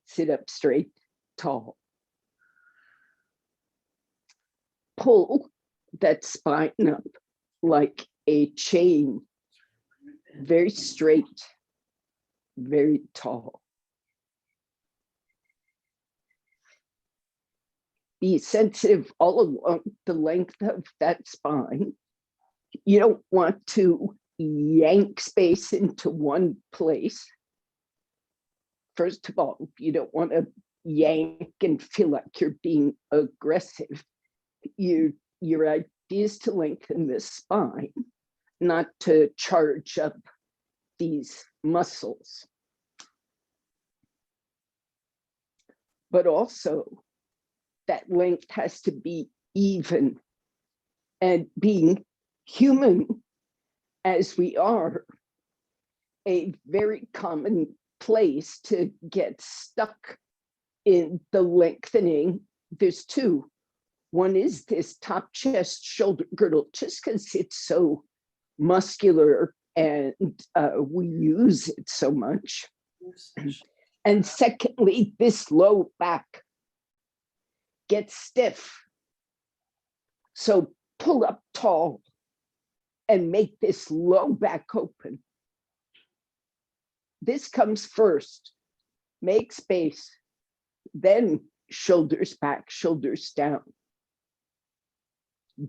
Sit up straight, tall. Pull that spine up like a chain, very straight, very tall. Be sensitive all along the length of that spine. You don't want to yank space into one place. First of all, you don't want to yank and feel like you're being aggressive. Your idea is to lengthen the spine, not to charge up these muscles. But also, that length has to be even. And being human as we are, a very common place to get stuck in the lengthening. There's two. One is this top chest shoulder girdle, just because it's so muscular and we use it so much. And secondly, this low back gets stiff. So pull up tall and make this low back open. This comes first. Make space, then shoulders back, shoulders down.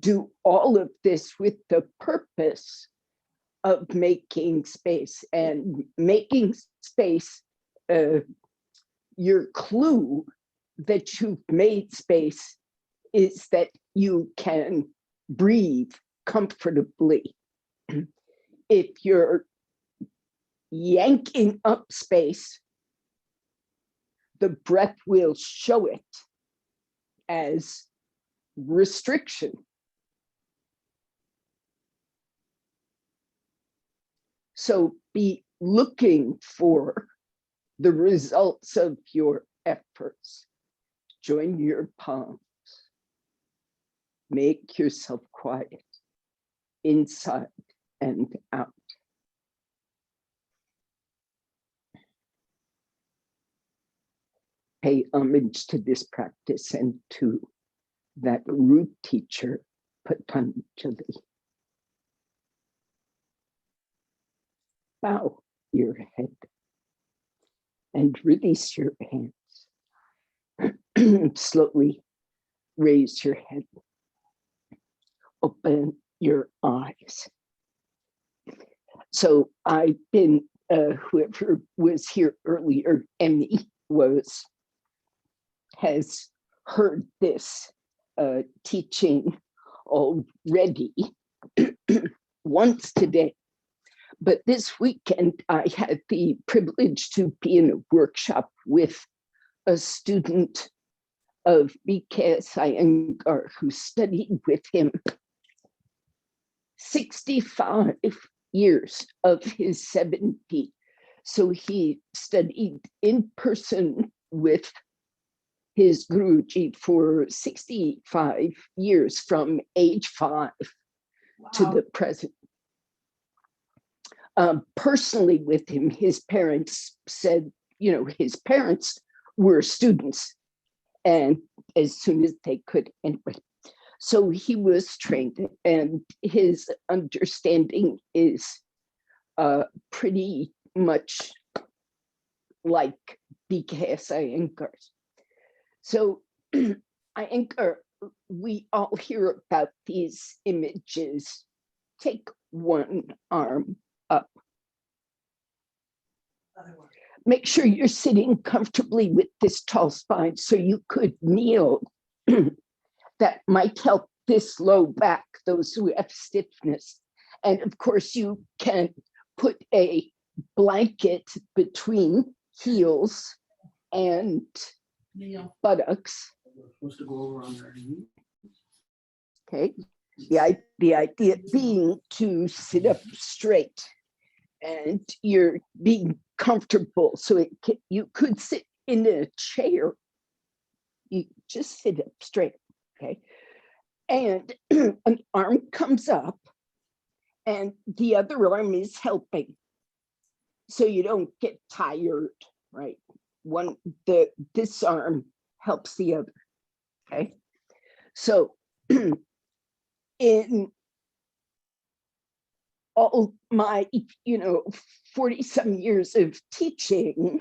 Do all of this with the purpose of making space, and making space, your clue that you've made space is that you can breathe comfortably. If you're yanking up space, the breath will show it as restriction. So be looking for the results of your efforts. Join your palms. Make yourself quiet, inside and out. Pay homage to this practice and to that root teacher, Patanjali. Bow your head and release your hands. Slowly raise your head. Open your eyes. So I've been, whoever was here earlier, Emmy has heard this teaching already once today. But this weekend, I had the privilege to be in a workshop with a student of B.K.S. Iyengar who studied with him 65 years of his 70. So he studied in person with his Guruji for 65 years, from age 5 to the present. Personally with him, his parents said, his parents were students, and as soon as they could, anyway. So he was trained, and his understanding is pretty much like B.K.S. Iyengar's. So Iyengar, we all hear about these images. Take one arm up. Make sure you're sitting comfortably with this tall spine, so you could kneel. That might help this low back, those who have stiffness. And of course, you can put a blanket between heels and buttocks. Supposed to go over on their knees. Okay. The idea being to sit up straight, and you're being comfortable. So you could sit in a chair. You just sit up straight. Okay. And an arm comes up and the other arm is helping. So you don't get tired, right? this arm helps the other. Okay, so in all my 40 some years of teaching,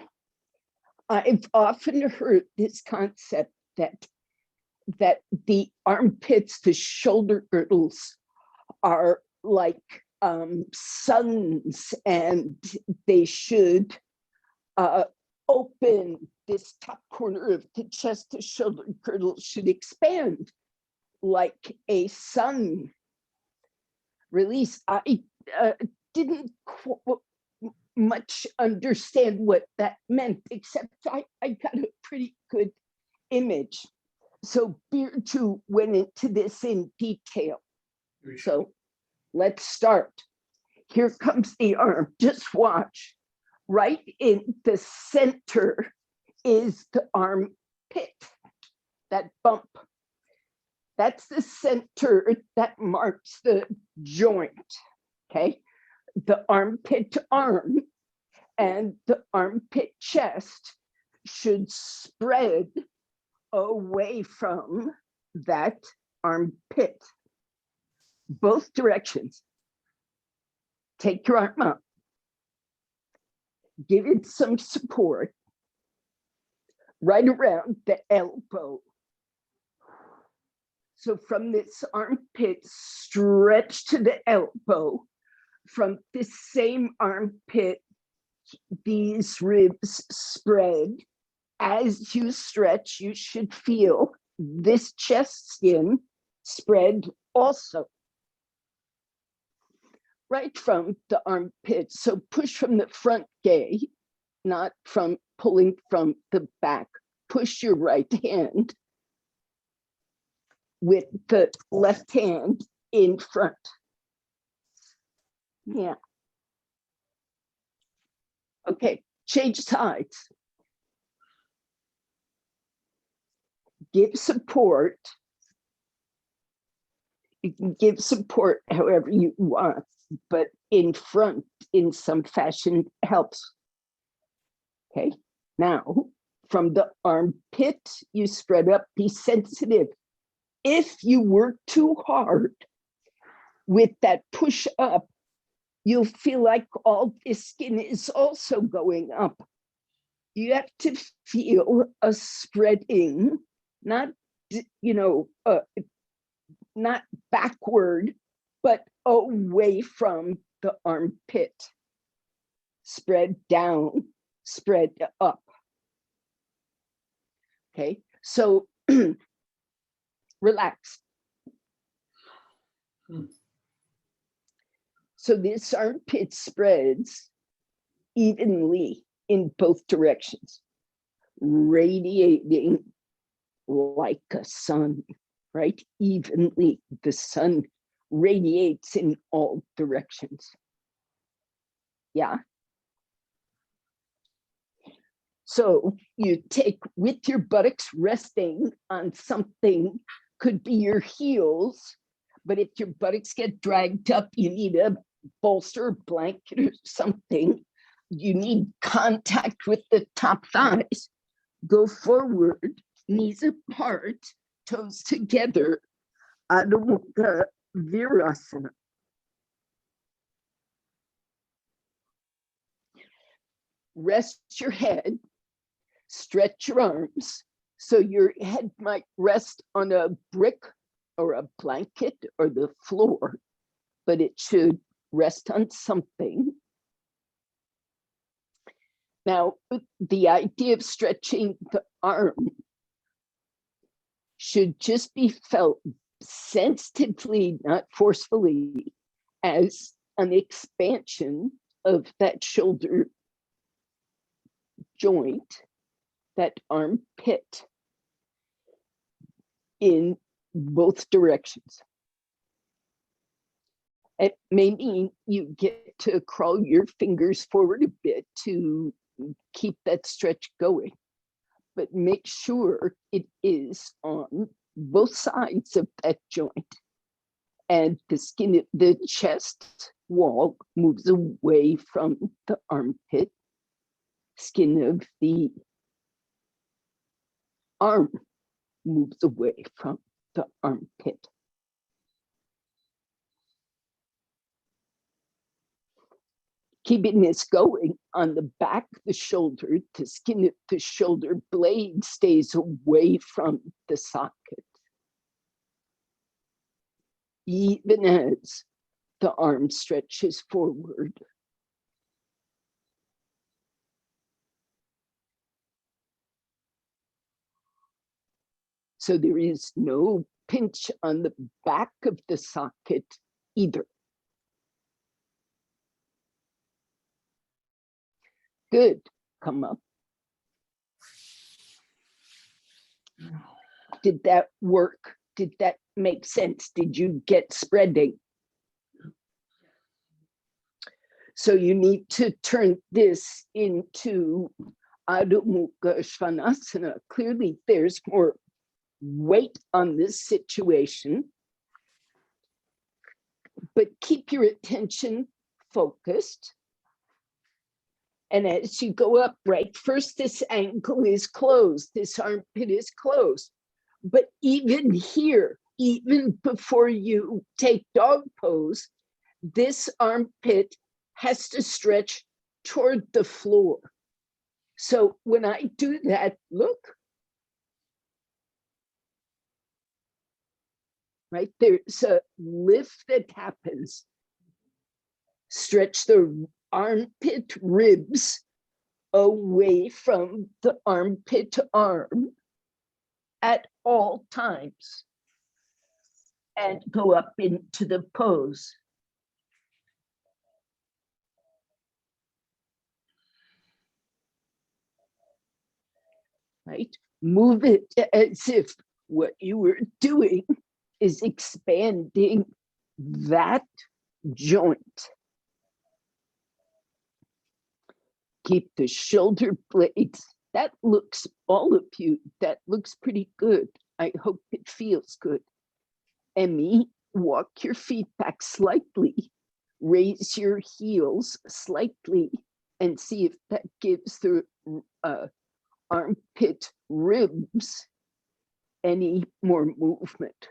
I've often heard this concept that the armpits, the shoulder girdles, are like suns, and they should open. This top corner of the chest, the shoulder girdle should expand like a sun release. I didn't much understand what that meant, except I got a pretty good image. So Birju went into this in detail. So let's start. Here comes the arm. Just watch. Right in the center is the armpit, that bump. That's the center that marks the joint, okay? The armpit arm and the armpit chest should spread away from that armpit. Both directions. Take your arm up. Give it some support right around the elbow. So from this armpit, stretch to the elbow. From this same armpit, these ribs spread. As you stretch, you should feel this chest skin spread also. Right from the armpit. So push from the front gate, not from pulling from the back. Push your right hand with the left hand in front. Yeah. Okay, change sides. Give support. You can give support however you want, but in front in some fashion helps. Okay, now from the armpit, you spread up, be sensitive. If you work too hard with that push up, you'll feel like all this skin is also going up. You have to feel a spreading, not, not backward, but away from the armpit. Spread down, spread up. Okay, so relax. So this armpit spreads evenly in both directions, radiating like a sun, right? Evenly, the sun radiates in all directions. Yeah. So you take with your buttocks resting on something, could be your heels, but if your buttocks get dragged up, you need a bolster, blanket, or something. You need contact with the top thighs. Go forward, knees apart, toes together. Adho Mukha Virasana. Rest your head, stretch your arms. So your head might rest on a brick or a blanket or the floor, but it should rest on something. Now, the idea of stretching the arm should just be felt sensitively, not forcefully, as an expansion of that shoulder joint, that armpit, in both directions. It may mean you get to crawl your fingers forward a bit to keep that stretch going, but make sure it is on both sides of that joint, and the skin of the chest wall moves away from the armpit. Skin of the arm moves away from the armpit. Keeping this going on the back of the shoulder, the skin of the shoulder blade stays away from the socket, even as the arm stretches forward. So there is no pinch on the back of the socket either. Good. Come up. Did that work? Did that make sense? Did you get spreading? So you need to turn this into Adho Mukha Svanasana. Clearly, there's more weight on this situation, but keep your attention focused. And as you go up, right, first this ankle is closed, this armpit is closed. But even here, even before you take dog pose, this armpit has to stretch toward the floor. So when I do that, look, right, there's a lift that happens. Stretch the armpit ribs away from the armpit arm at all times and go up into the pose. Right? Move it as if what you were doing is expanding that joint. Keep the shoulder blades. That looks, all of you, that looks pretty good. I hope it feels good. Emmy, walk your feet back slightly. Raise your heels slightly and see if that gives the armpit ribs any more movement.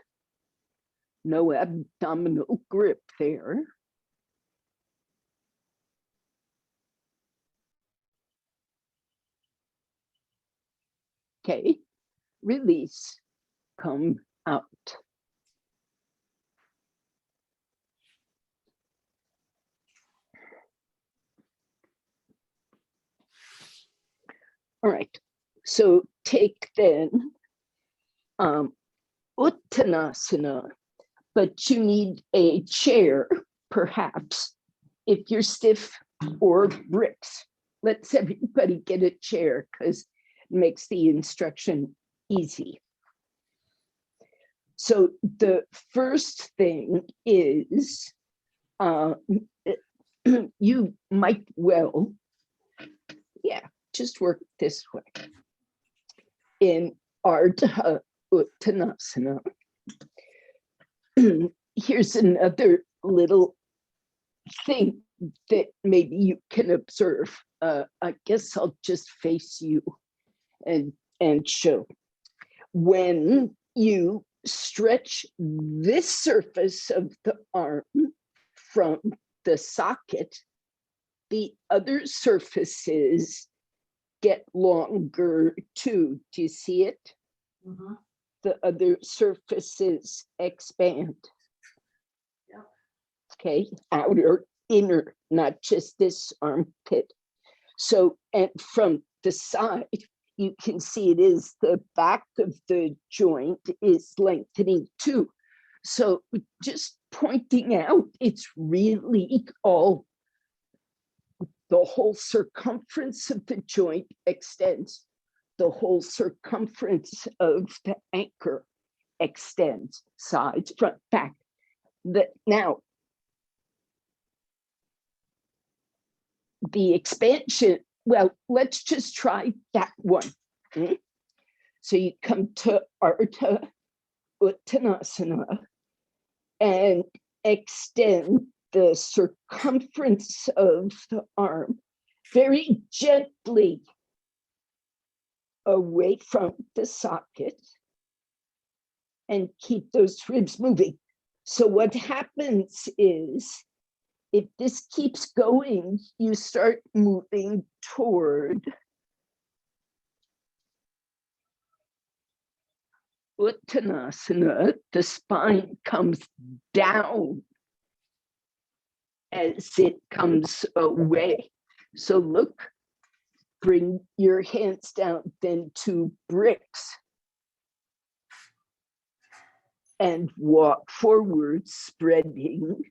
No abdominal grip there. Okay, release, come out. All right, so take then Uttanasana, but you need a chair, perhaps, if you're stiff, or bricks. Let's everybody get a chair because it makes the instruction easy. So the first thing is you might well, just work this way. In Ardha Uttanasana, here's another little thing that maybe you can observe. I guess I'll just face you and show. When you stretch this surface of the arm from the socket, the other surfaces get longer too. Do you see it? Mm-hmm. The other surfaces expand. Yeah. Okay, outer, inner, not just this armpit. So, and from the side, you can see it is the back of the joint is lengthening too. So just pointing out, it's really all, the whole circumference of the joint extends. The whole circumference of the anchor extends, sides, front, back. Now, the expansion, well, let's just try that one. So you come to Ardha Uttanasana and extend the circumference of the arm very gently away from the socket and keep those ribs moving. So what happens is, if this keeps going, you start moving toward Uttanasana. The spine comes down as it comes away. So look, bring your hands down then to bricks and walk forward, spreading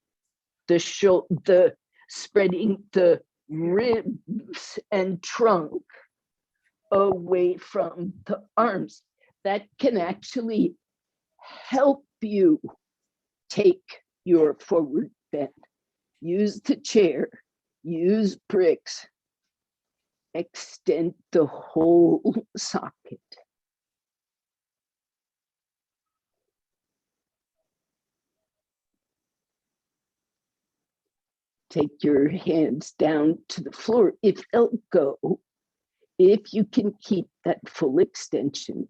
spreading the ribs and trunk away from the arms. That can actually help you take your forward bend. Use the chair, use bricks, extend the whole socket. Take your hands down to the floor. If they'll go, if you can keep that full extension.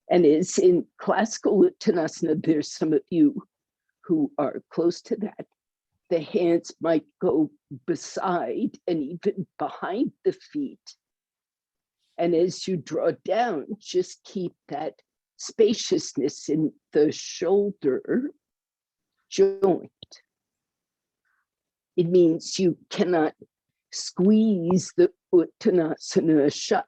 And as in classical Uttanasana, there's some of you who are close to that. The hands might go beside and even behind the feet. And as you draw down, just keep that spaciousness in the shoulder joint. It means you cannot squeeze the Uttanasana shut.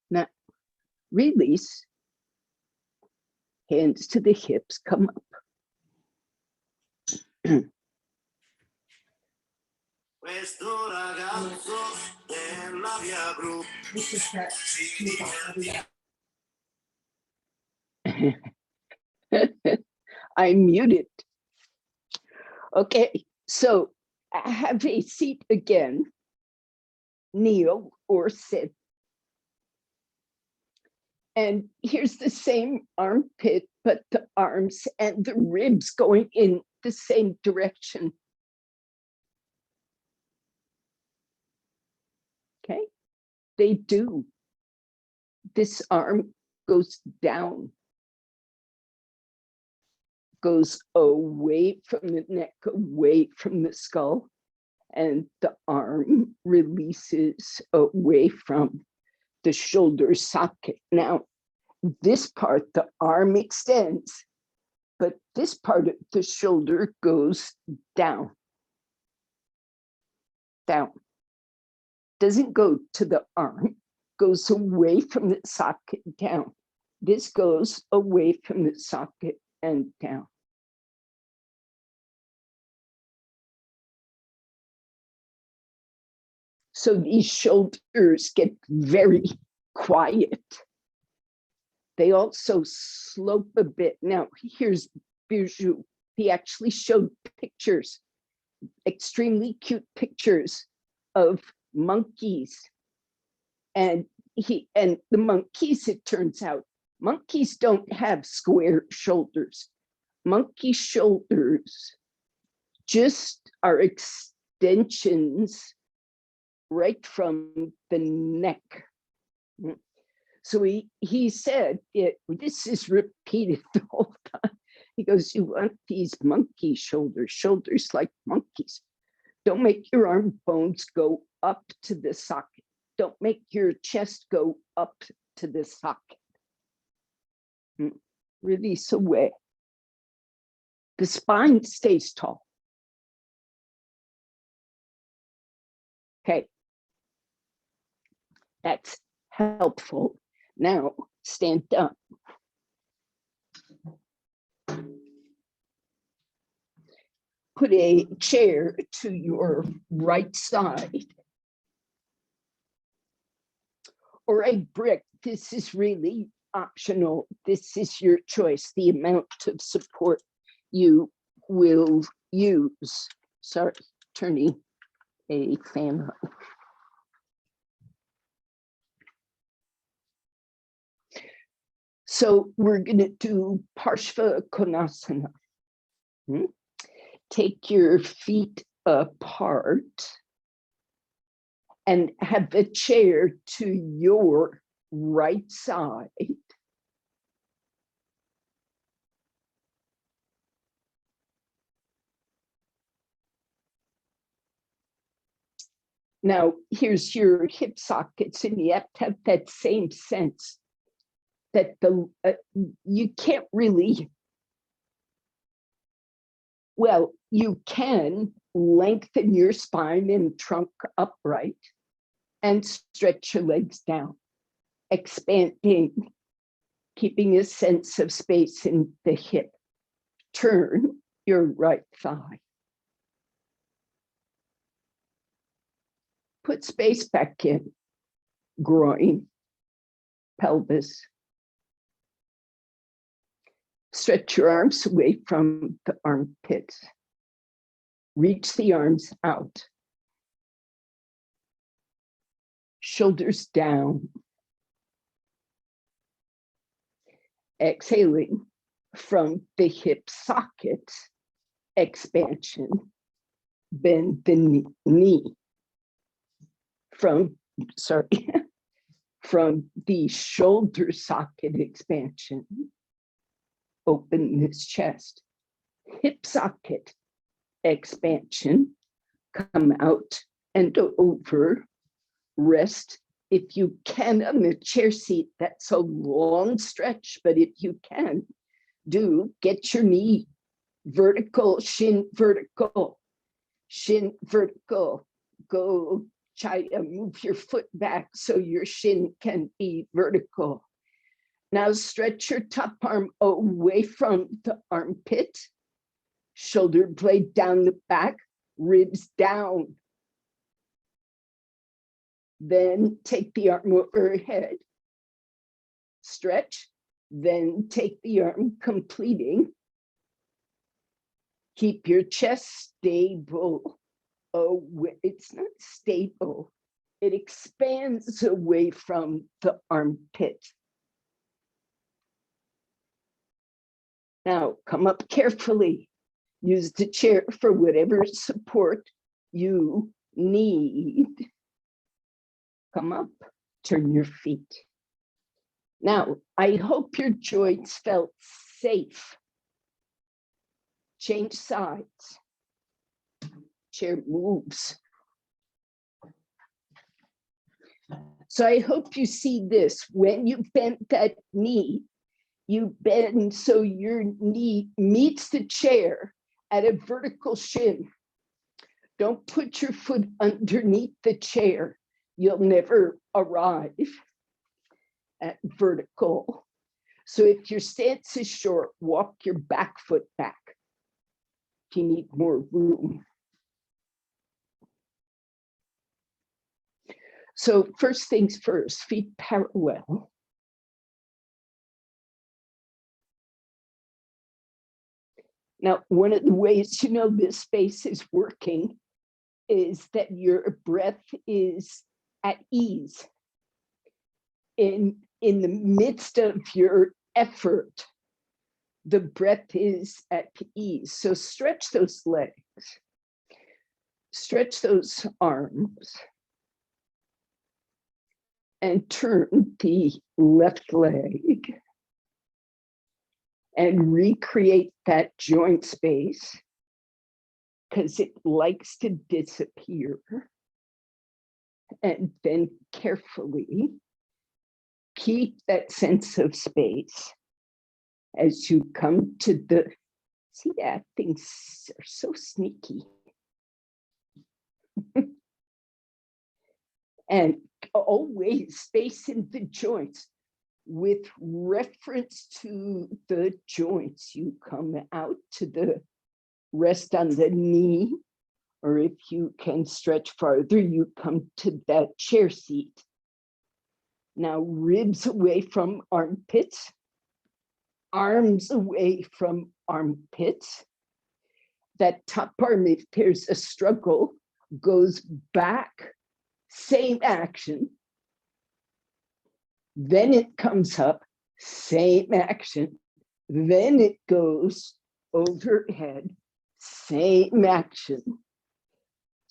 Now, release. Hands to the hips, come up. I'm muted. Okay, so have a seat again. Kneel or sit. And here's the same armpit, but the arms and the ribs going in the same direction. Okay, they do. This arm goes down, goes away from the neck, away from the skull, and the arm releases away from the shoulder socket. Now, this part, the arm extends, but this part of the shoulder goes down. Down. Doesn't go to the arm, goes away from the socket down. This goes away from the socket and down. So these shoulders get very quiet. They also slope a bit. Now, here's Bijou. He actually showed pictures, extremely cute pictures of monkeys. And the monkeys, it turns out, monkeys don't have square shoulders. Monkey shoulders just are extensions right from the neck. So he said, this is repeated the whole time. He goes, you want these monkey shoulders like monkeys. Don't make your arm bones go up to the socket. Don't make your chest go up to the socket. Release away. The spine stays tall. Okay. That's helpful. Now, stand up. Put a chair to your right side. Or a brick. This is really optional. This is your choice, the amount of support you will use. Sorry, turning a fan on. So we're going to do Parshva Konasana. Take your feet apart and have the chair to your right side. Now, here's your hip sockets, and you have to have that same sense that you can't really, well, you can lengthen your spine and trunk upright and stretch your legs down, expanding, keeping a sense of space in the hip. Turn your right thigh. Put space back in, groin, pelvis. Stretch your arms away from the armpits. Reach the arms out. Shoulders down. Exhaling from the hip sockets, expansion. Bend the knee. From the shoulder socket expansion, open this chest. Hip socket expansion, come out and over. Rest if you can on the chair seat. That's a long stretch, but if you can, get your knee vertical, shin vertical, shin vertical. Go try to move your foot back so your shin can be vertical. Now stretch your top arm away from the armpit, shoulder blade down the back, ribs down. Then take the arm overhead, stretch, then take the arm, completing. Keep your chest stable. Oh, it's not stable. It expands away from the armpit. Now come up carefully. Use the chair for whatever support you need. Come up, turn your feet. Now, I hope your joints felt safe. Change sides. Chair moves. So I hope you see this. When you bend that knee, you bend so your knee meets the chair at a vertical shin. Don't put your foot underneath the chair. You'll never arrive at vertical. So if your stance is short, walk your back foot back if you need more room. So first things first, feet parallel. Now, one of the ways you know this space is working is that your breath is at ease. In the midst of your effort, the breath is at ease. So stretch those legs, stretch those arms, and turn the left leg and recreate that joint space because it likes to disappear. And then carefully keep that sense of space as you come to the, see that, things are so sneaky. And always space in the joints. With reference to the joints, you come out to the rest on the knee, or if you can stretch farther, you come to that chair seat. Now ribs away from armpits, arms away from armpits. That top arm, if there's a struggle, goes back, same action. Then it comes up, same action. Then it goes overhead, same action.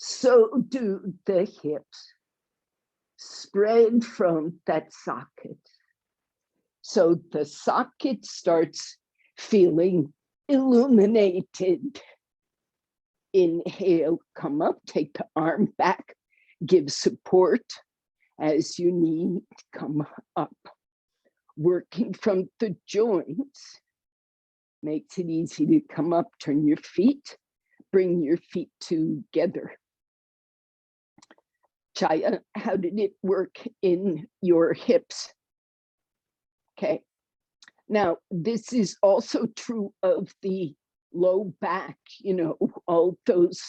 So do the hips. Spread from that socket. So the socket starts feeling illuminated. Inhale, come up, take the arm back, give support as you need, come up. Working from the joints makes it easy to come up, turn your feet, bring your feet together. Chaya, how did it work in your hips? Okay. Now, this is also true of the low back, all those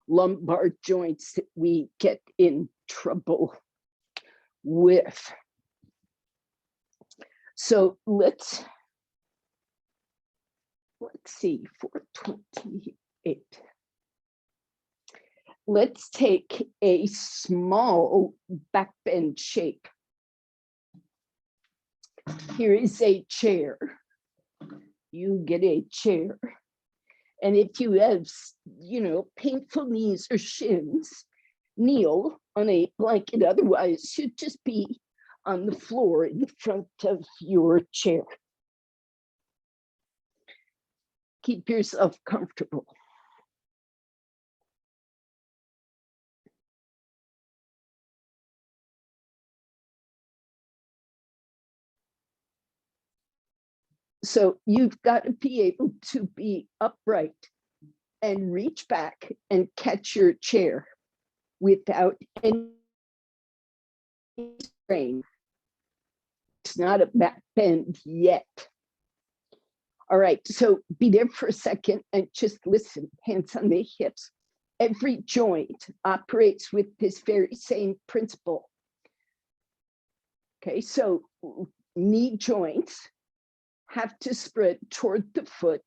lumbar joints that we get in trouble with. So let's see, 428. Let's take a small back bend shape. Here is a chair. You get a chair. And if you have, painful knees or shins, kneel on a blanket. Otherwise, you'd just be on the floor in front of your chair. Keep yourself comfortable. So you've got to be able to be upright and reach back and catch your chair without any strain. It's not a back bend yet. All right, so be there for a second and just listen, hands on the hips. Every joint operates with this very same principle. Okay, so knee joints have to spread toward the foot.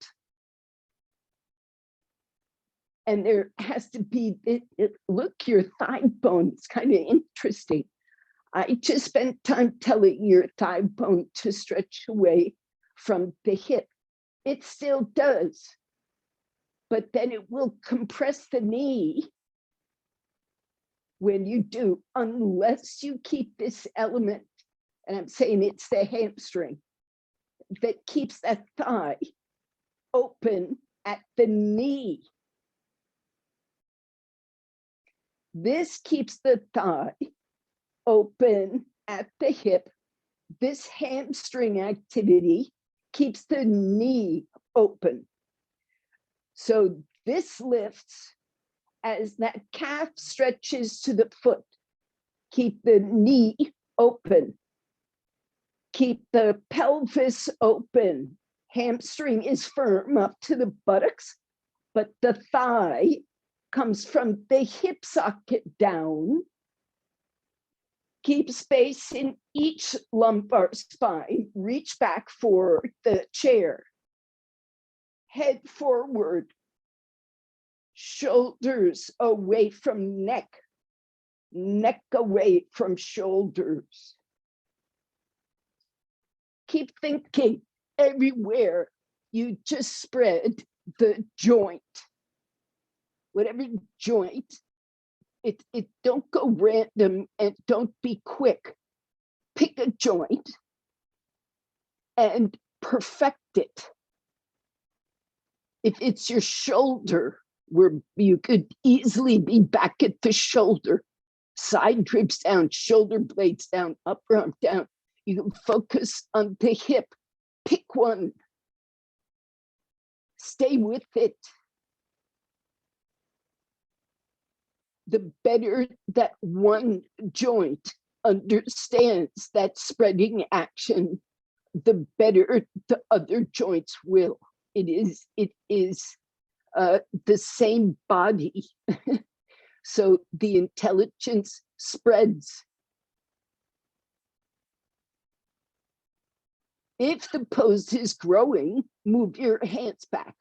And there has to be, look, your thigh bone, it's kind of interesting. I just spent time telling your thigh bone to stretch away from the hip. It still does, but then it will compress the knee when you do, unless you keep this element, and I'm saying it's the hamstring, that keeps that thigh open at the knee. This keeps the thigh open at the hip. This hamstring activity keeps the knee open. So this lifts as that calf stretches to the foot. Keep the knee open. Keep the pelvis open. Hamstring is firm up to the buttocks, but the thigh comes from the hip socket down. Keep space in each lumbar spine. Reach back for the chair. Head forward. Shoulders away from neck. Neck away from shoulders. Keep thinking everywhere you just spread the joint. Whatever joint, it don't go random and don't be quick. Pick a joint and perfect it. If it's your shoulder, where you could easily be back at the shoulder, side ribs down, shoulder blades down, upper arm down. You can focus on the hip. Pick one. Stay with it. The better that one joint understands that spreading action, the better the other joints will. It is the same body. So the intelligence spreads. If the pose is growing, move your hands back.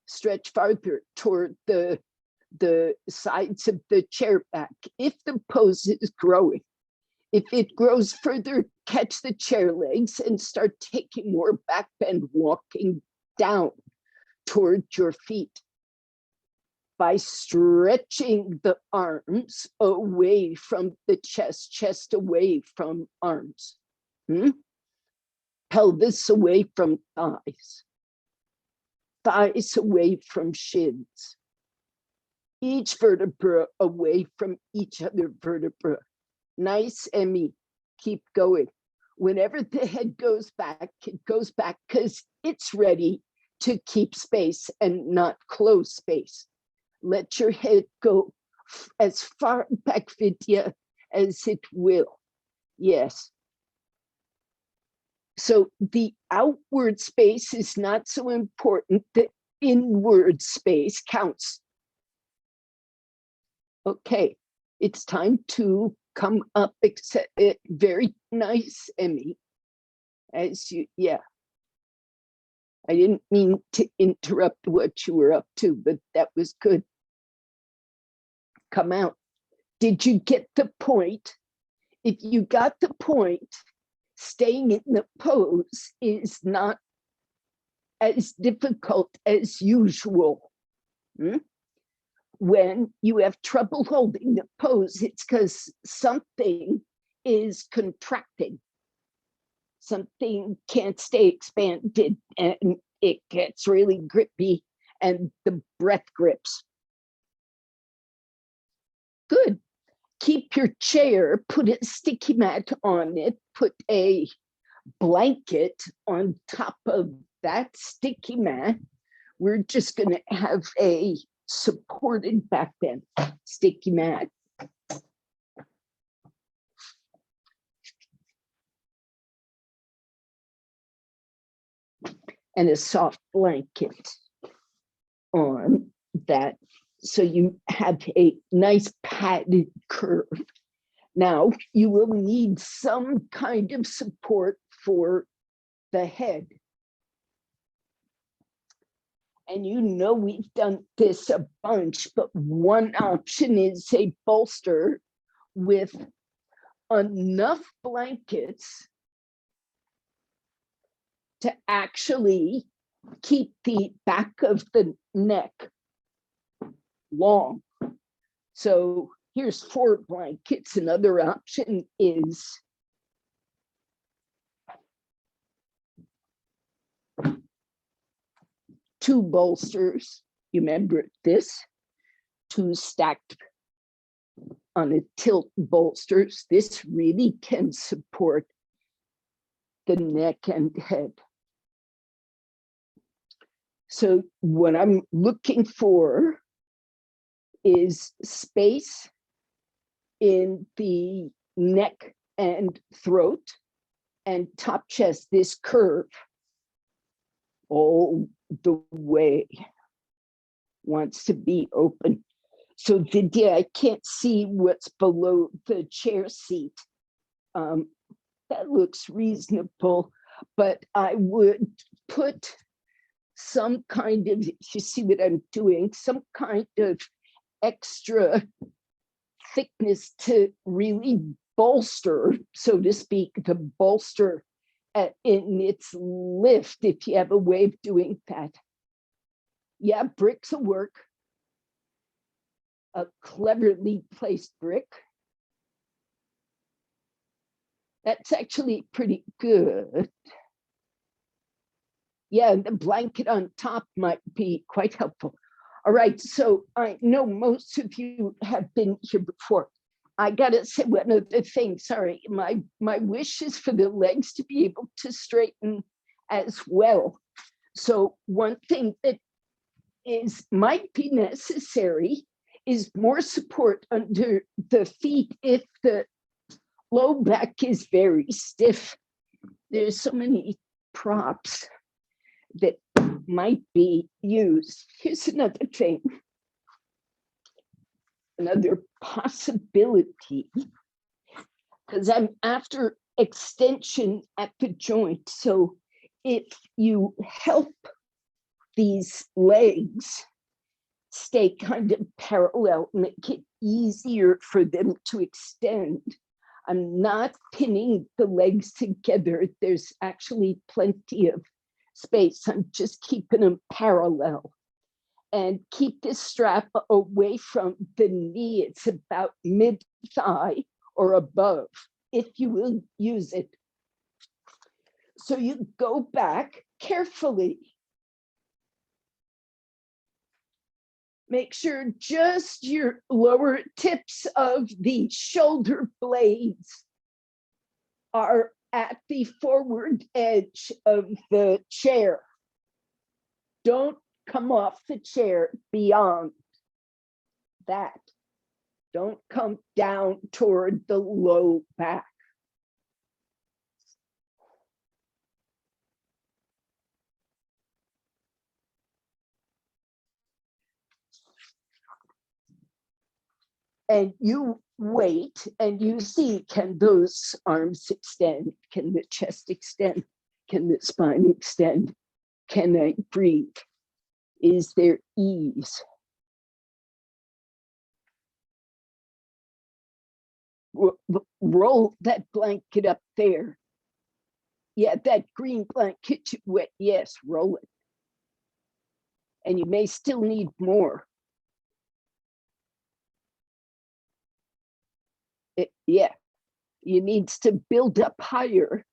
Stretch farther toward the sides of the chair back. If the pose is growing, if it grows further, catch the chair legs and start taking more back bend, walking down toward your feet. by stretching the arms away from the chest, chest away from arms, pelvis away from thighs, thighs away from shins, each vertebra away from each other vertebra. Nice, Emmy. Keep going. Whenever the head goes back, it goes back because it's ready to keep space and not close space. Let your head go as far back, Vidya, as it will. Yes. So the outward space is not so important. The inward space counts. Okay, it's time to come up, except it. Very nice, Emmy. As you, yeah. I didn't mean to interrupt what you were up to, but that was good. Come out. Did you get the point? If you got the point, staying in the pose is not as difficult as usual. When you have trouble holding the pose, it's because something is contracting. Something can't stay expanded and it gets really grippy and the breath grips. Good. Keep your chair, put a sticky mat on it, put a blanket on top of that sticky mat. We're just going to have a supported back bend, sticky mat. And a soft blanket on that. So you have a nice padded curve. Now you will need some kind of support for the head. And you know we've done this a bunch, but one option is a bolster with enough blankets to actually keep the back of the neck long. So here's 4 blankets. Another option is two bolsters. You remember this? 2 stacked on a tilt bolsters. This really can support the neck and head. So what I'm looking for is space in the neck and throat and top chest, this curve all the way wants to be open. So Vidya, I can't see what's below the chair seat. That looks reasonable, but I would put some kind of, if you see what I'm doing, some kind of extra thickness to really bolster, so to speak, the bolster in its lift, if you have a way of doing that. Yeah, bricks will work. A cleverly placed brick. That's actually pretty good. Yeah, the blanket on top might be quite helpful. All right, so I know most of you have been here before. I gotta say one other thing, sorry, my wish is for the legs to be able to straighten as well. So one thing that might be necessary is more support under the feet if the low back is very stiff. There's so many props that might be used. Here's another thing. Another possibility, because I'm after extension at the joint. So if you help these legs stay kind of parallel, make it easier for them to extend. I'm not pinning the legs together. There's actually plenty of space. I'm just keeping them parallel. And keep this strap away from the knee. It's about mid-thigh or above, if you will use it. So you go back carefully. Make sure just your lower tips of the shoulder blades are at the forward edge of the chair. Don't come off the chair beyond that. Don't come down toward the low back. And you wait and you see, can those arms extend? Can the chest extend? Can the spine extend? Can I breathe? Is there ease? Roll that blanket up there. Yeah, that green blanket, wet. Yes, roll it. And you may still need more. Yeah, you need to build up higher.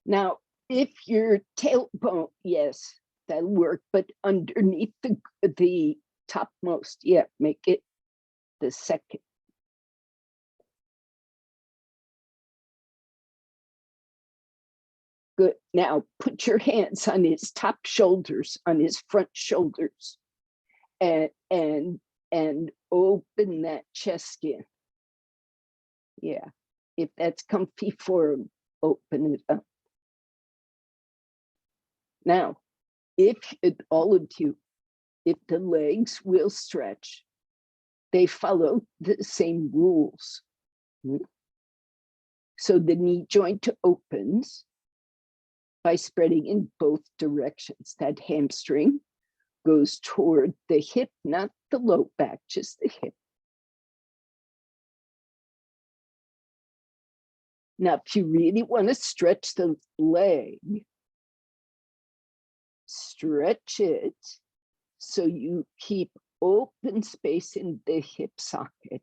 Now, if your tailbone, yes, that'll work, but underneath the topmost, yeah, make it the second. Good. Now put your hands on his top shoulders, on his front shoulders, and open that chest skin. Yeah, if that's comfy for him, open it up. Now, if all of you, if the legs will stretch, they follow the same rules. So the knee joint opens by spreading in both directions. That hamstring goes toward the hip, not the low back, just the hip. Now, if you really want to stretch the leg, stretch it so you keep open space in the hip socket.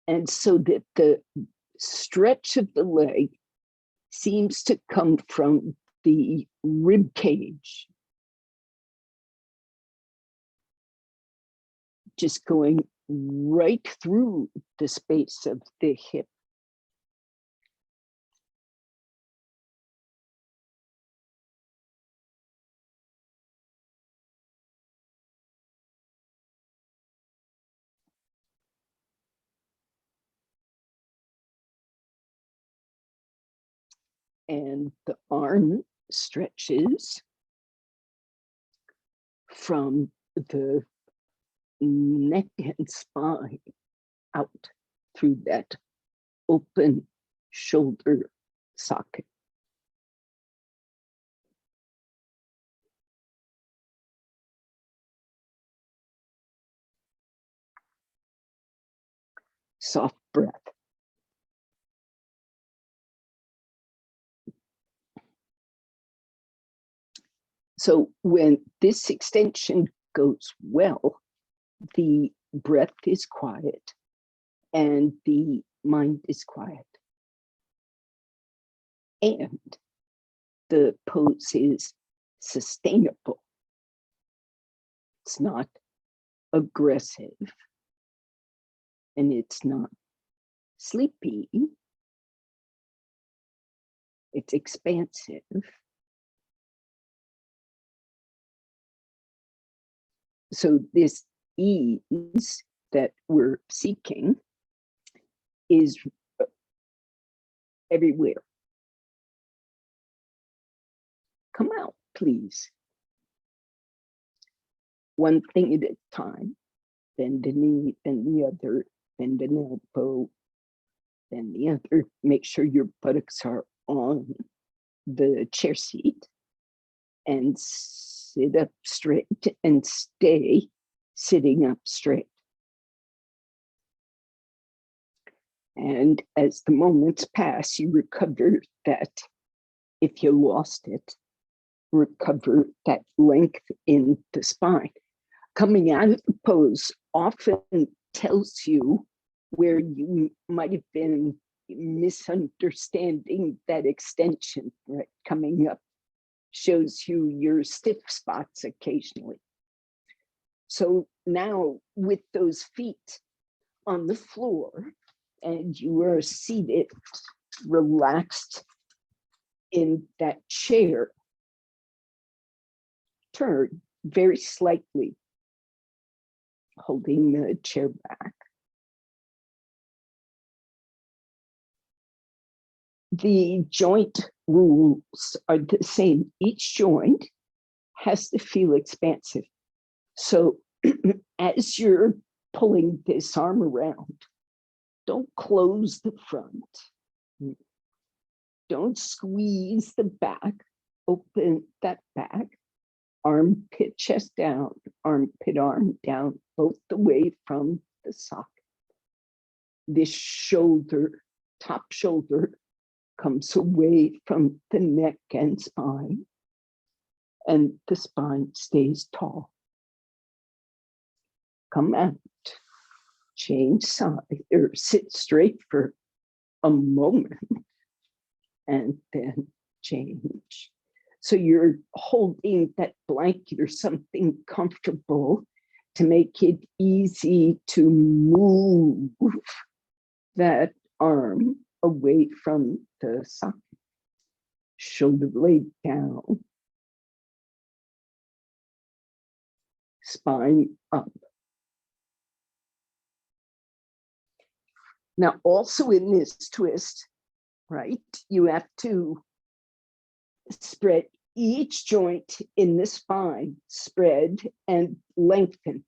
And so that the stretch of the leg seems to come from the rib cage, just going right through the space of the hip. And the arm stretches from the neck and spine out through that open shoulder socket. Soft breath. So when this extension goes well, the breath is quiet and the mind is quiet. And the pose is sustainable. It's not aggressive and it's not sleepy. It's expansive. So this ease that we're seeking is everywhere. Come out, please. One thing at a time. Bend a knee, then the other, bend an elbow, then the other. Make sure your buttocks are on the chair seat and sit up straight and stay sitting up straight. And as the moments pass, you recover that, if you lost it, recover that length in the spine. Coming out of the pose often tells you where you might have been misunderstanding that extension, right? Coming up shows you your stiff spots occasionally. So now with those feet on the floor and you are seated, relaxed in that chair, turn very slightly, holding the chair back. The joint rules are the same. Each joint has to feel expansive. So as you're pulling this arm around, don't close the front. Don't squeeze the back. Open that back. Armpit, chest down, armpit, arm down, both the way from the socket. This shoulder, top shoulder, comes away from the neck and spine, and the spine stays tall. Come out, change side, or sit straight for a moment, and then change. So you're holding that blanket or something comfortable to make it easy to move that arm away from the socket. Shoulder blade down. Spine up. Now, also in this twist, right, you have to spread each joint in the spine, spread and lengthen.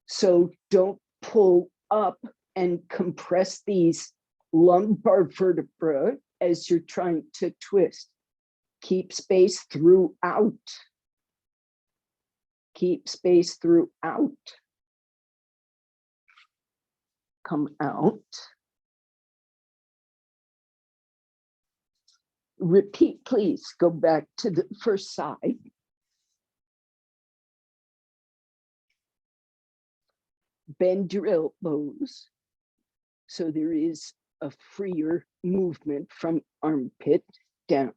So don't pull up and compress these lumbar vertebrae as you're trying to twist. Keep space throughout. Keep space throughout. Come out. Repeat, please. Go back to the first side. Bend your elbows so there is a freer movement from armpit down.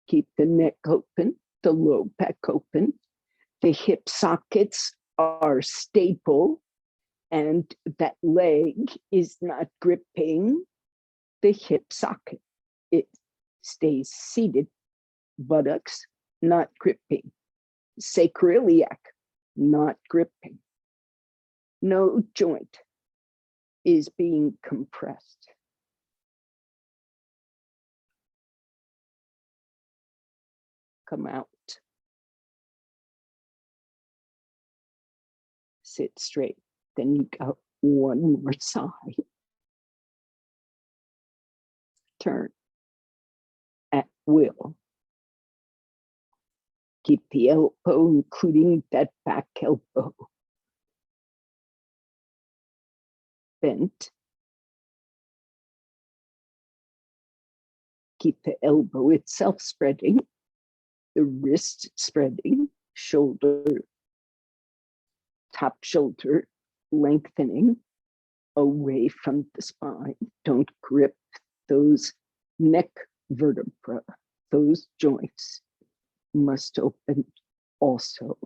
Keep the neck open, the low back open. The hip sockets are stable and that leg is not gripping the hip socket. It stays seated, buttocks not gripping, sacroiliac not gripping. No joint is being compressed. Come out. Sit straight. Then you got one more side. Turn at will. Keep the elbow, including that back elbow, bent. Keep the elbow itself spreading, the wrist spreading, shoulder, top shoulder lengthening away from the spine. Don't grip those neck vertebrae. Those joints must open also.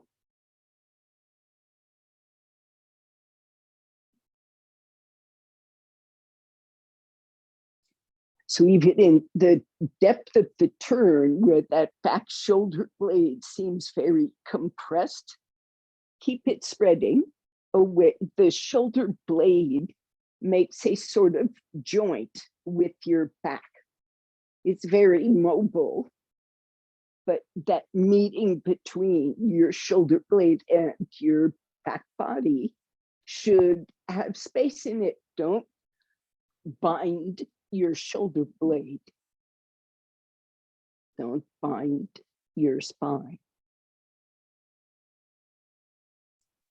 So even in the depth of the turn where that back shoulder blade seems very compressed, keep it spreading away. The shoulder blade makes a sort of joint with your back. It's very mobile, but that meeting between your shoulder blade and your back body should have space in it. Don't bind your shoulder blade. Don't bind your spine.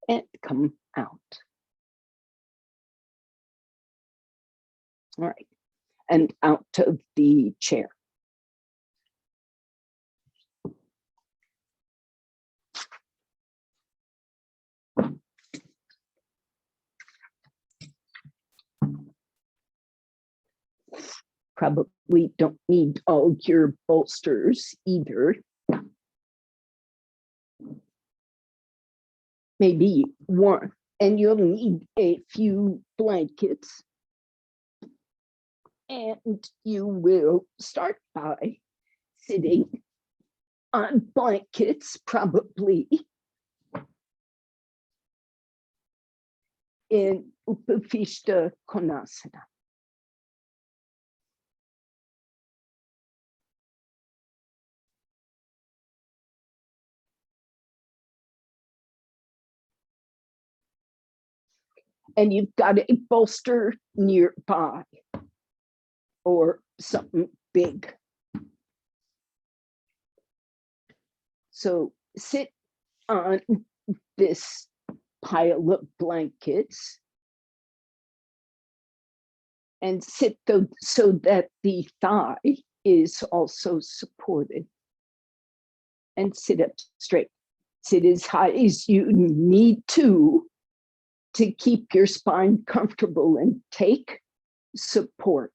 And come out. All right. And out of the chair. Probably don't need all your bolsters either. Maybe one, and you'll need a few blankets. And you will start by sitting on blankets, probably in Upavishta Konasana. And you've got a bolster nearby or something big. So sit on this pile of blankets and sit so that the thigh is also supported. And sit up straight. Sit as high as you need to keep your spine comfortable and take support.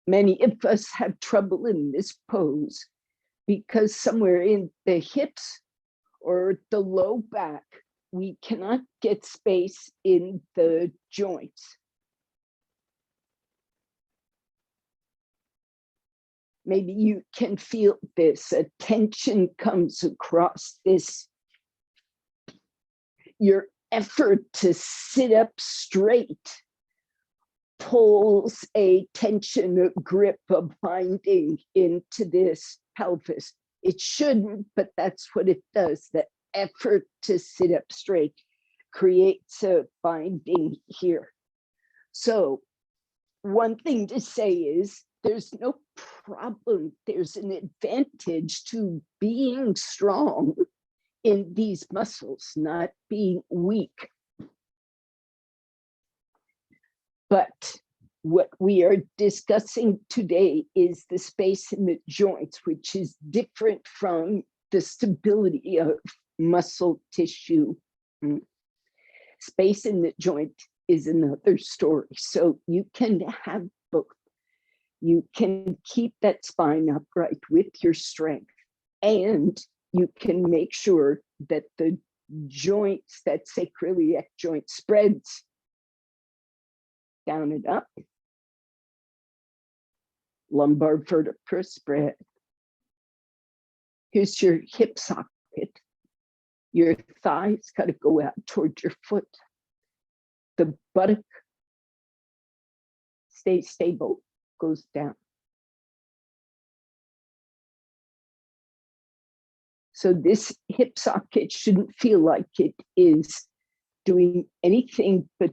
Many of us have trouble in this pose because somewhere in the hips or the low back, we cannot get space in the joints. Maybe you can feel this, a tension comes across this. Your effort to sit up straight pulls a tension, a grip, a binding into this pelvis. It shouldn't, but that's what it does. The effort to sit up straight creates a binding here. So one thing to say is there's no problem. There's an advantage to being strong in these muscles, not being weak. But what we are discussing today is the space in the joints, which is different from the stability of muscle tissue. Space in the joint is another story. So you can have both. You can keep that spine upright with your strength, and you can make sure that the joints, that sacroiliac joint spreads down and up. Lumbar vertebra spread. Here's your hip socket. Your thighs got to go out toward your foot. The buttock stays stable, goes down. So this hip socket shouldn't feel like it is doing anything but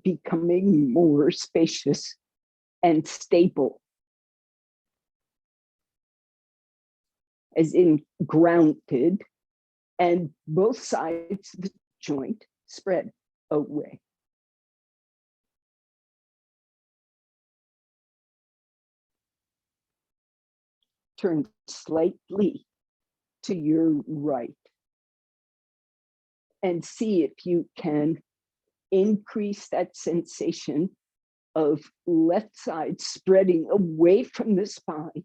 becoming more spacious and stable, as in grounded, and both sides of the joint spread away. Turn slightly to your right and see if you can increase that sensation of left side spreading away from the spine,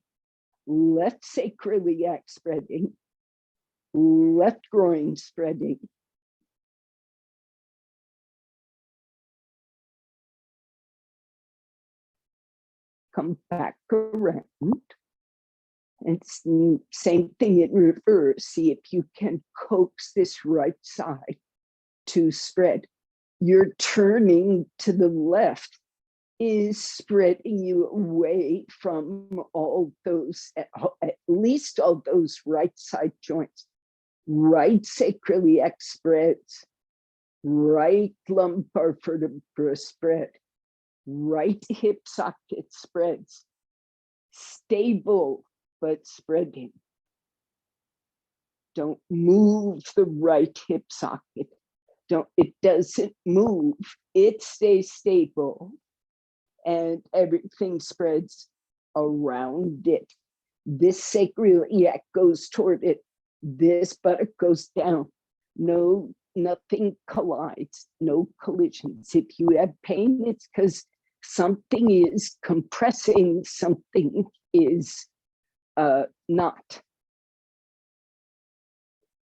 left sacroiliac spreading, left groin spreading. Come back around. And same thing in reverse. See if you can coax this right side to spread. You're turning to the left is spreading you away from all those, at least all those right side joints. Right sacroiliac spreads, right lumbar vertebra spread, right hip socket spreads. Stable but spreading. Don't move the right hip socket. It doesn't move. It stays stable and everything spreads around it. This sacroiliac goes toward it. This buttock goes down. No, nothing collides, no collisions. If you have pain, it's because something is compressing, something is not.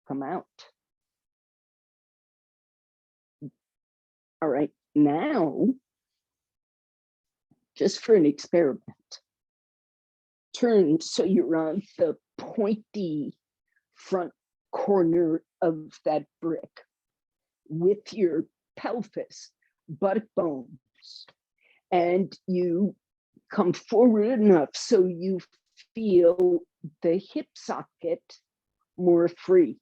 Come out. All right, now, just for an experiment, turn so you're on the pointy front corner of that brick with your pelvis, buttock bones, and you come forward enough so you feel the hip socket more free.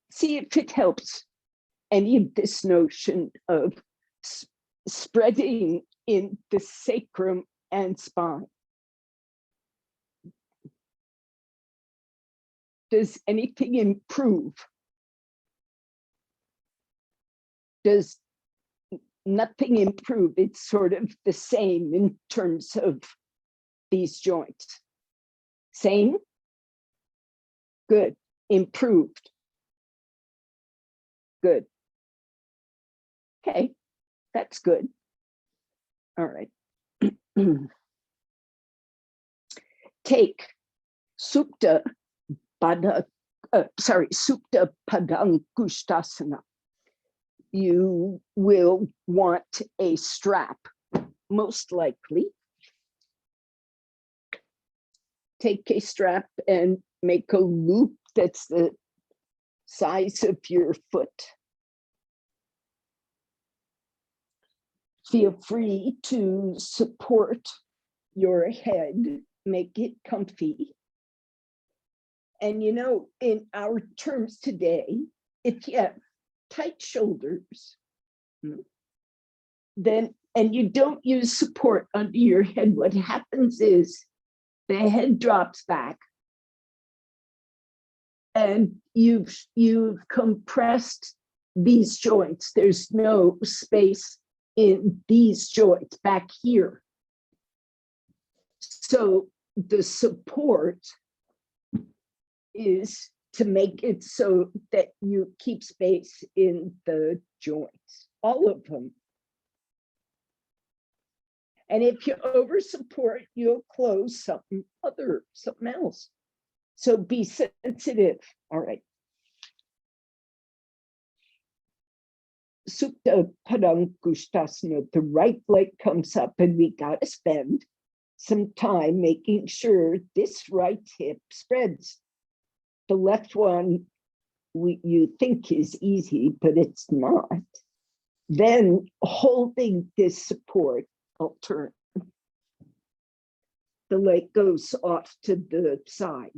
See if it helps any of this notion of spreading in the sacrum and spine. Does anything improve? Does nothing improve? It's sort of the same in terms of these joints. Same? Good. Improved. Good. Okay, that's good. All right. Take Supta Padangusthasana. You will want a strap, most likely. Take a strap and make a loop that's the size of your foot. Feel free to support your head, make it comfy. And you know, in our terms today, if you have tight shoulders, then, and you don't use support under your head, what happens is the head drops back and you've compressed these joints. There's no space in these joints back here. So the support is to make it so that you keep space in the joints, all of them. And if you over support, you'll close something else. So be sensitive. All right. Supta Padangusthasana, the right leg comes up, and we got to spend some time making sure this right hip spreads. The left one, you think is easy, but it's not. Then holding this support, I'll turn. The leg goes off to the side.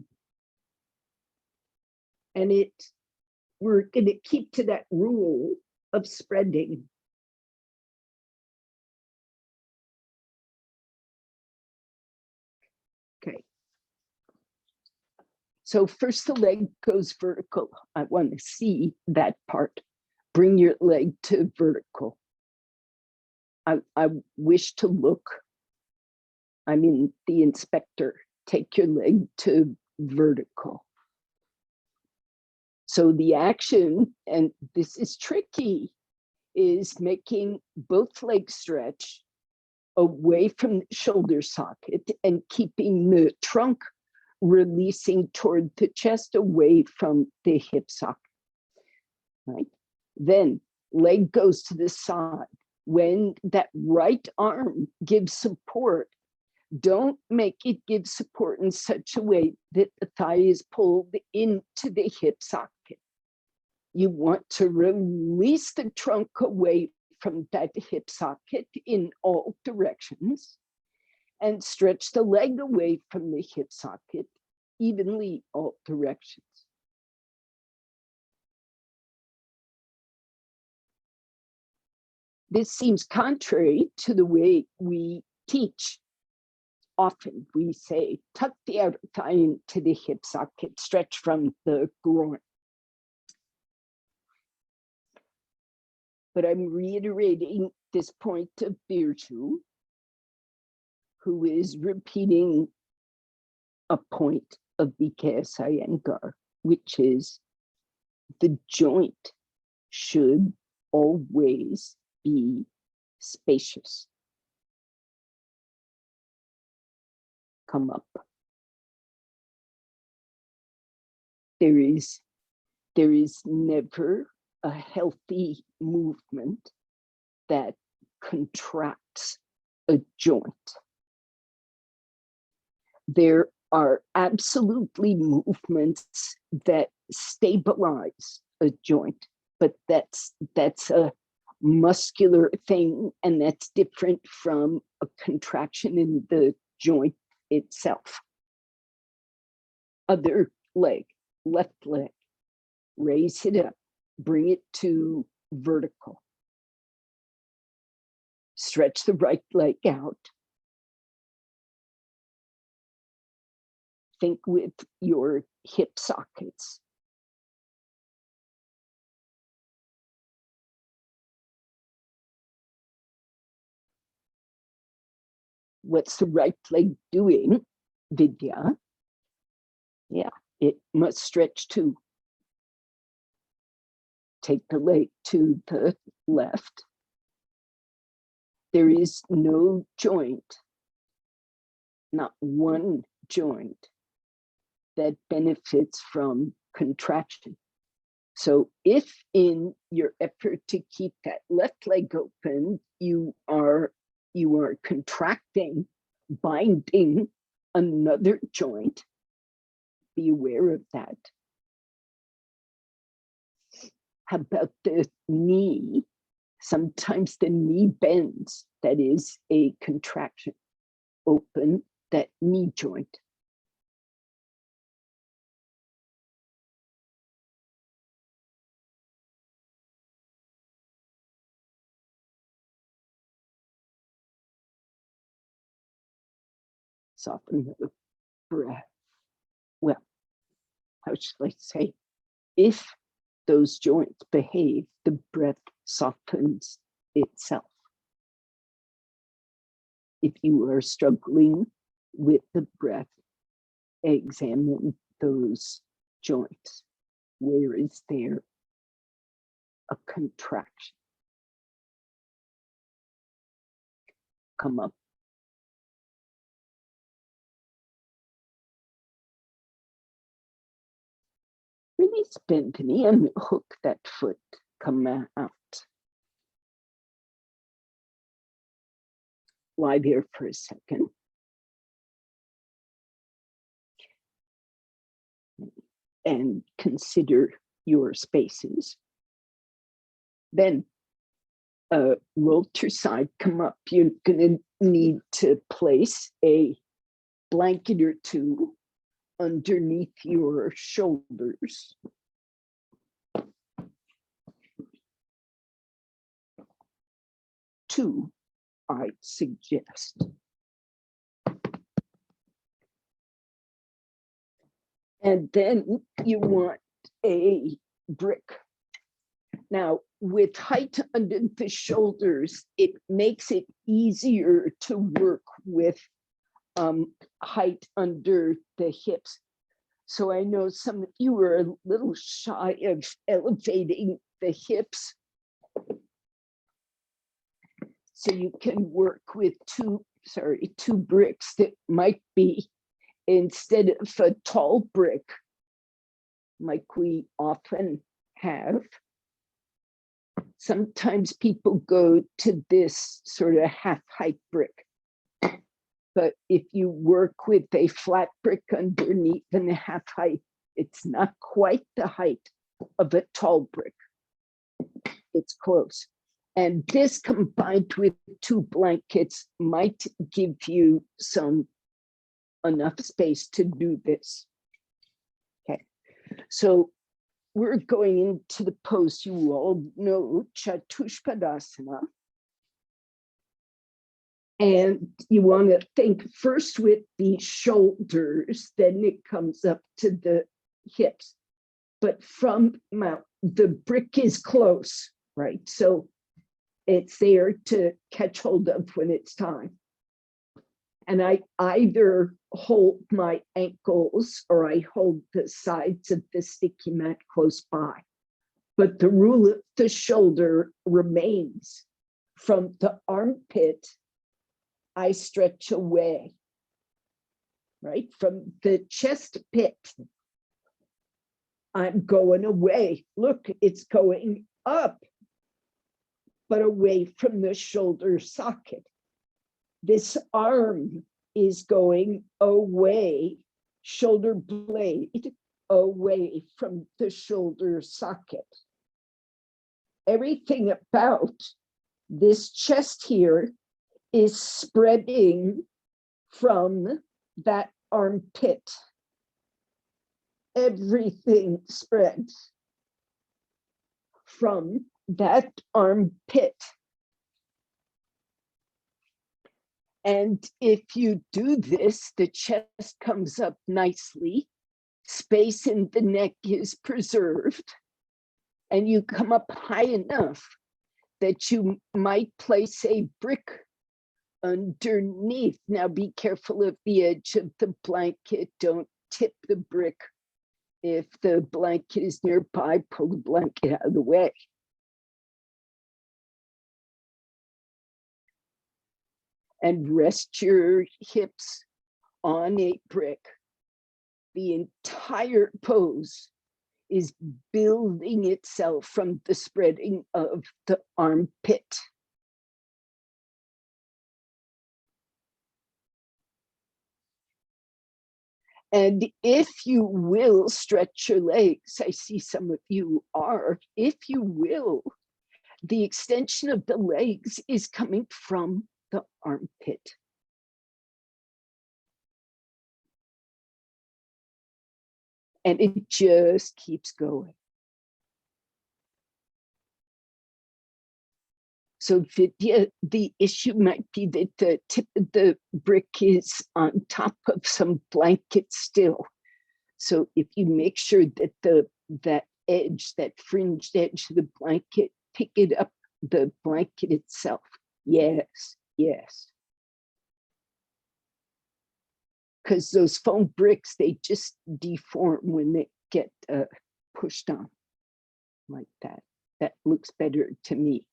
And we're going to keep to that rule of spreading. Okay. So first the leg goes vertical. I want to see that part. Bring your leg to vertical. I wish to look. I mean, the inspector, take your leg to vertical. So the action, and this is tricky, is making both legs stretch away from the shoulder socket and keeping the trunk releasing toward the chest away from the hip socket. Right? Then leg goes to the side. When that right arm gives support, don't make it give support in such a way that the thigh is pulled into the hip socket. You want to release the trunk away from that hip socket in all directions and stretch the leg away from the hip socket evenly all directions. This seems contrary to the way we teach. Often we say, tuck the outer thigh into the hip socket, stretch from the groin. But I'm reiterating this point of Birju, who is repeating a point of BKS Iyengar, which is the joint should always be spacious. Come up. There is never a healthy movement that contracts a joint. There are absolutely movements that stabilize a joint, but that's a muscular thing, and that's different from a contraction in the joint itself. Other leg, left leg, raise it up, bring it to vertical. Stretch the right leg out. Think with your hip sockets. What's the right leg doing, Vidya? Yeah, it must stretch too. Take the leg to the left. There is no joint, not one joint, that benefits from contraction. So if in your effort to keep that left leg open, you are contracting, binding another joint, be aware of that. How about the knee? Sometimes the knee bends. That is a contraction. Open that knee joint. Soften the breath. Well, how should I say? If those joints behave, the breath softens itself. If you are struggling with the breath, examine those joints. Where is there a contraction? Come up. Release bend the knee and hook that foot. Come out. Lie there for a second. And consider your spaces. Then roll to your side, come up. You're going to need to place a blanket or two underneath your shoulders. Two, I suggest. And then you want a brick. Now, with height under the shoulders, it makes it easier to work with height under the hips. So I know some of you are a little shy of elevating the hips. So you can work with two bricks that might be, instead of a tall brick, like we often have, sometimes people go to this sort of half height brick. But if you work with a flat brick underneath and a half height, it's not quite the height of a tall brick. It's close. And this combined with two blankets might give you enough space to do this. Okay, so we're going into the pose you all know, Chatushpadasana. And you want to think first with the shoulders, then it comes up to the hips. But from mount, the brick is close, right? So it's there to catch hold of when it's time. And I either hold my ankles or I hold the sides of the sticky mat close by. But the rule of the shoulder remains. From the armpit, I stretch away, right? From the chest pit, I'm going away. Look, it's going up, but away from the shoulder socket. This arm is going away, shoulder blade away from the shoulder socket. Everything about this chest here is spreading from that armpit. Everything spreads from that armpit. And if you do this, the chest comes up nicely, space in the neck is preserved, and you come up high enough that you might place a brick underneath. Now be careful of the edge of the blanket. Don't tip the brick. If the blanket is nearby, pull the blanket out of the way. And rest your hips on a brick. The entire pose is building itself from the spreading of the armpit. And if you will stretch your legs, I see some of you are, if you will, the extension of the legs is coming from the armpit. And it just keeps going. So Vidya, the issue might be that the tip of the brick is on top of some blanket still. So if you make sure that that edge, that fringed edge of the blanket, pick it up, the blanket itself. Yes, yes. Because those foam bricks, they just deform when they get pushed on like that. That looks better to me.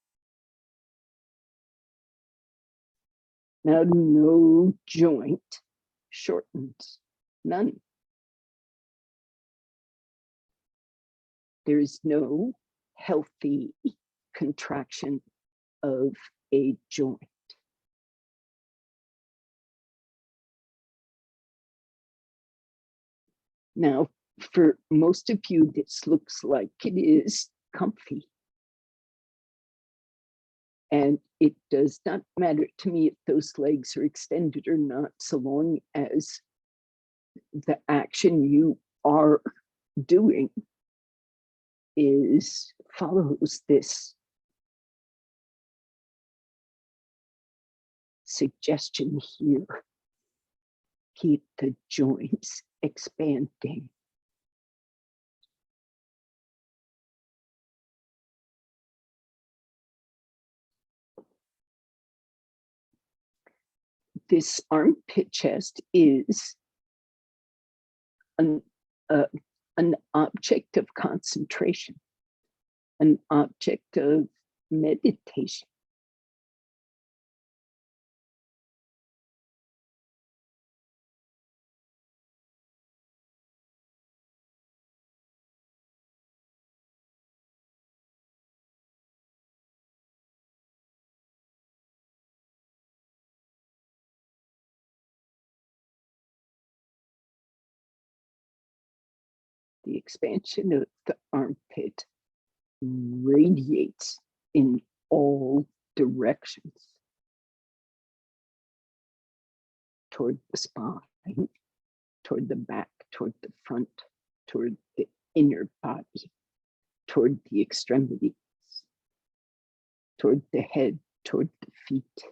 Now, no joint shortens, none. There is no healthy contraction of a joint. Now, for most of you, this looks like it is comfy. And it does not matter to me if those legs are extended or not, so long as the action you are doing follows this suggestion here. Keep the joints expanding. This armpit chest is an object of concentration, an object of meditation. The expansion of the armpit radiates in all directions toward the spine, toward the back, toward the front, toward the inner body, toward the extremities, toward the head, toward the feet.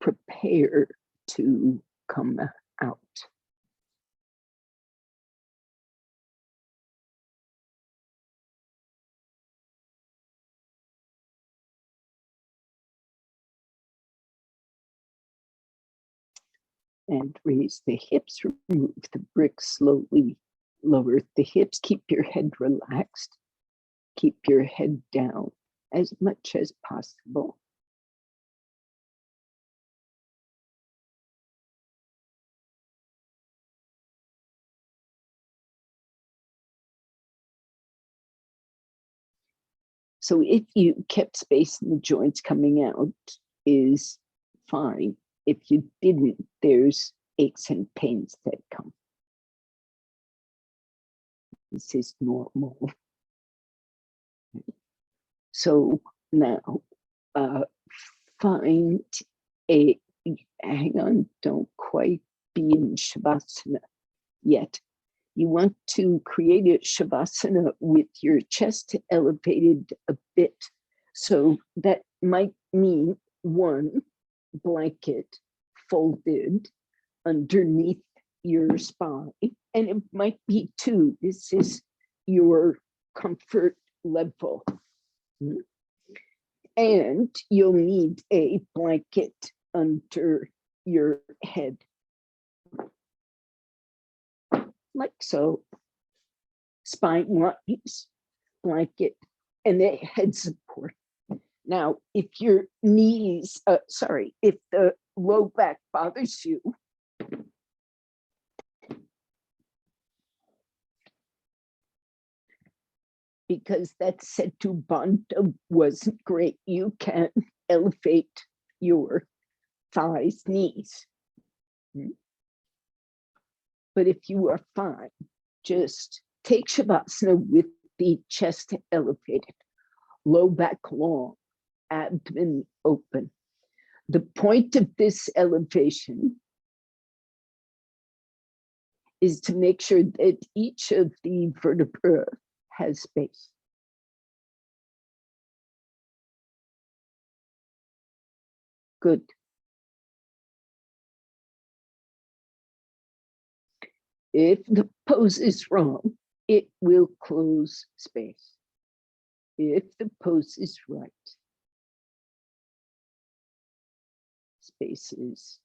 prepare to come out. And raise the hips, remove the bricks slowly, lower the hips, keep your head relaxed, keep your head down as much as possible. So if you kept space in the joints, coming out is fine. If you didn't, there's aches and pains that come. This is normal. So now find a, hang on, don't quite be in Shavasana yet. You want to create a Shavasana with your chest elevated a bit. So that might mean one blanket folded underneath your spine, and it might be two. This is your comfort level. And you'll need a blanket under your head, like so. Spine lines, blanket, and a head support. Now, if your knees, if the low back bothers you, because that Setu Bandha wasn't great, you can elevate your thighs, knees. But if you are fine, just take Shavasana with the chest elevated, low back long, abdomen open. The point of this elevation is to make sure that each of the vertebrae has space. Good. If the pose is wrong, it will close space. If the pose is right, space is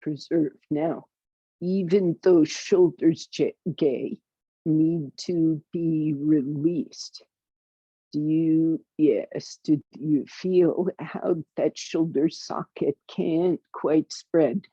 preserved. Now, even those shoulders gay need to be released. Do you feel how that shoulder socket can't quite spread?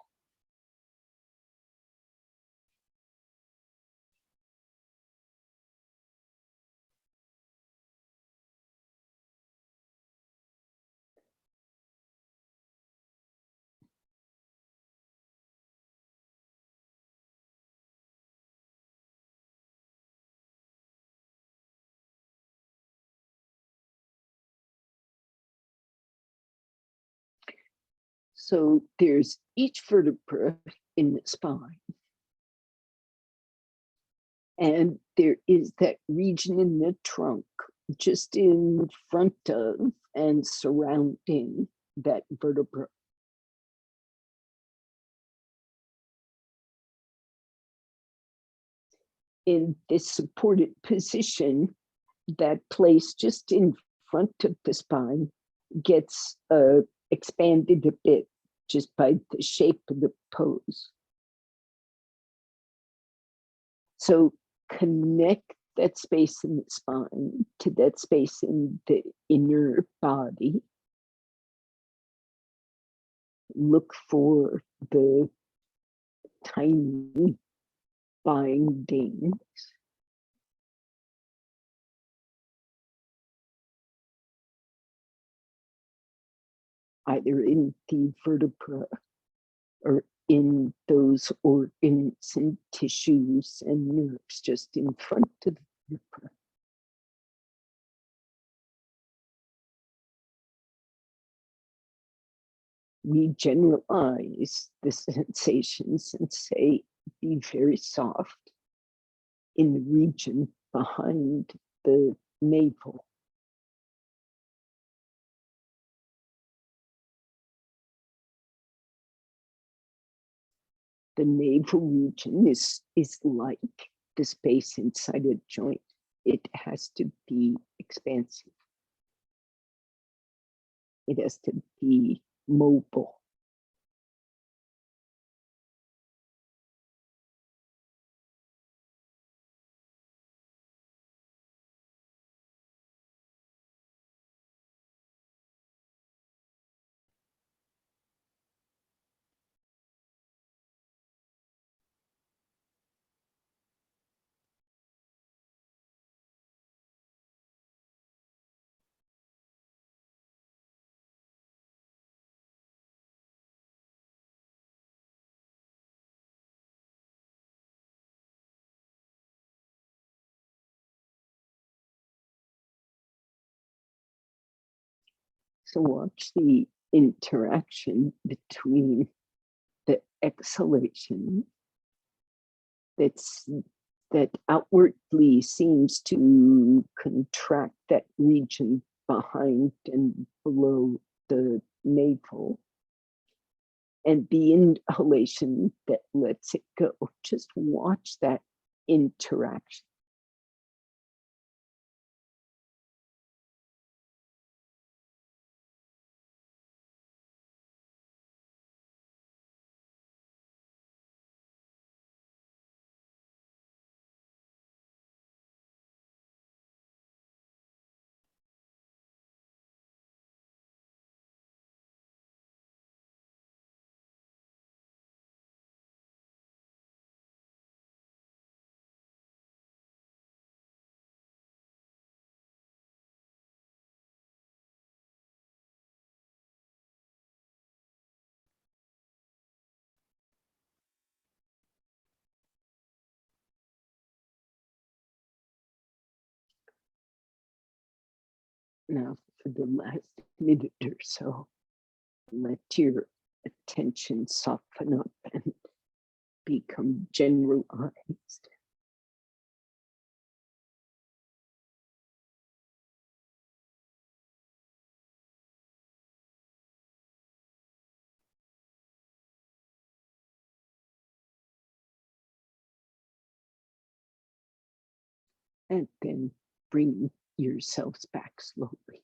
So there's each vertebra in the spine. And there is that region in the trunk just in front of and surrounding that vertebra. In this supported position, that place just in front of the spine gets expanded a bit just by the shape of the pose. So connect that space in the spine to that space in the inner body. Look for the tiny bindings. Either in the vertebra or in those organs and tissues and nerves just in front of the vertebra. We generalize the sensations and say, be very soft in the region behind the navel. The navel region is like the space inside a joint. It has to be expansive. It has to be mobile. So watch the interaction between the exhalation that outwardly seems to contract that region behind and below the navel, and the inhalation that lets it go. Just watch that interaction. Now, for the last minute or so, let your attention soften up and become generalized. And then bring yourselves back slowly.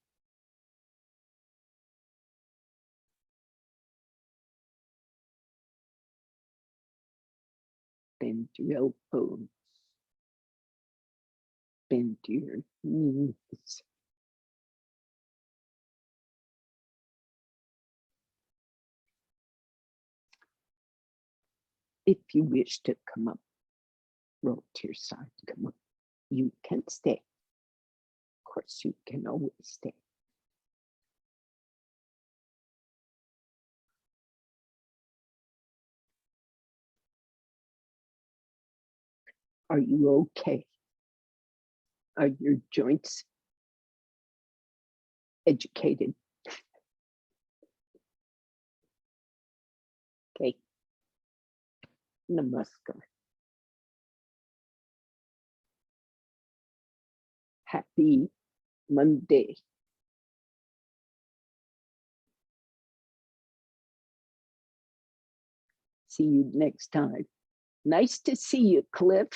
Bend your elbows, bend your knees. If you wish to come up, roll to your side, come up. You can stay. Of course, you can always stay. Are you okay? Are your joints educated? Okay. Namaste. Happy Monday. See you next time. Nice to see you, Cliff.